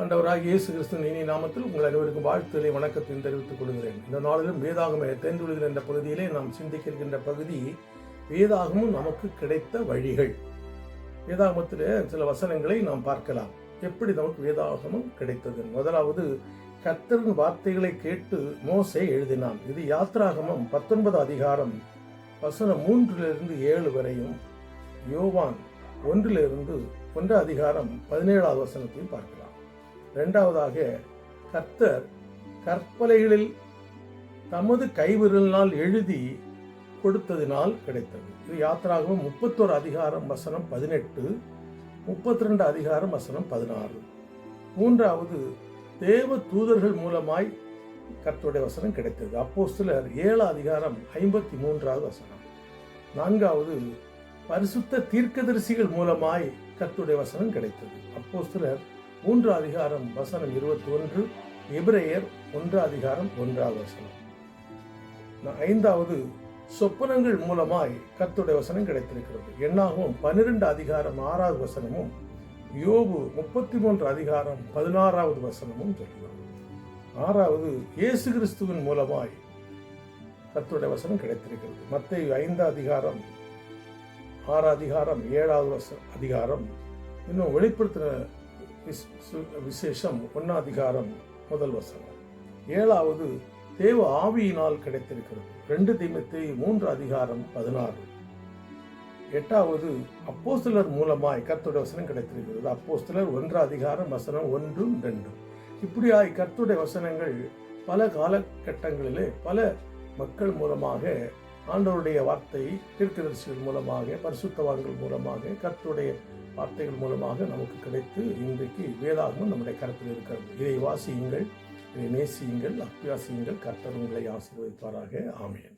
ஆண்டவராகிய இயேசு கிறிஸ்துவின் இனிய நாமத்தில் உங்கள் அனைவருக்கும் வாழ்த்துக்களை வணக்கத்தையும் தெரிவித்துக் கொள்கிறேன். இந்த நாளிலும் வேதாகம தேர்ந்தெடுக்கிற என்ற பகுதியிலே நாம் சிந்திக்கின்ற பகுதி வேதாகமும் நமக்கு கிடைத்த வழிகள். வேதாகமத்தில் சில வசனங்களை நாம் பார்க்கலாம். எப்படி நமக்கு வேதாகமம் கிடைத்தது? முதலாவது, கர்த்தரின் வார்த்தைகளை கேட்டு மோசே எழுதினான். இது யாத்ராகமம் 19 அதிகாரம் வசனம் 3-7 வரையும், யோவான் 1 அதிகாரம் 17 வசனத்தையும் பார்க்கலாம். இரண்டாவதாக, கர்த்தர் கற்பலைகளில் தமது கைவிரலினால் எழுதி கொடுத்ததினால் கிடைத்தது. இது யாத்ராகமம் 31 அதிகாரம் வசனம் 18, 32 அதிகாரம் வசனம் 16. மூன்றாவது, தேவ தூதர்கள் மூலமாய் கர்த்தருடைய வசனம் கிடைத்தது. அப்போஸ்தலர் 7 அதிகாரம் 53 வசனம். நான்காவது, பரிசுத்த தீர்க்கதரிசிகள் மூலமாய் கர்த்தருடைய வசனம் கிடைத்தது. அப்போஸ்தலர் 3 அதிகாரம் வசனம் 21, எபிரேயர் 1 அதிகாரம் 1 வசனம். ஐந்தாவது, சொப்பனங்கள் மூலமாய் கர்த்தருடைய வசனம் கிடைத்திருக்கிறது. என்னாகும் 12 அதிகாரம் 6 வசனமும், யோபு 33 அதிகாரம் 16 வசனமும் சொல்கிறது. ஆறாவது, இயேசு கிறிஸ்துவின் மூலமாய் கர்த்தருடைய வசனம் கிடைத்திருக்கிறது. மத்தேயு 5 அதிகாரம் 6 அதிகாரம் 7 அதிகாரம், இன்னும் வெளிப்படுத்தின விசேஷம் 1 அதிகாரம் 1 வசனம். ஏழாவது, தேவ ஆவியினால் கிடைத்திருக்கிறது. 2 தீமோத்தேயு 3 அதிகாரம் 16. எட்டாவது, அப்போஸ்தலர் மூலமாய் கர்த்தருடைய வசனம் கிடைத்திருக்கிறது. அப்போஸ்தலர் 1 அதிகாரம் வசனம் 1, 2. இப்படியாய் கர்த்தருடைய வசனங்கள் பல காலகட்டங்களிலே பல மக்கள் மூலமாக, ஆண்டவருடைய வார்த்தை தீர்க்கதரிசிகள் மூலமாக, பரிசுத்தவான்கள் மூலமாக, கர்த்தருடைய வார்த்தைகள் மூலமாக நமக்கு கிடைத்து இன்றைக்கு வேதாகமம் நம்முடைய கருத்தில் இருக்கிறது. இதை வாசியுங்கள், இதை நேசியுங்கள், அபியாசியுங்கள். கர்த்தர் உங்களை ஆசீர்வதிப்பாராக. ஆமென்.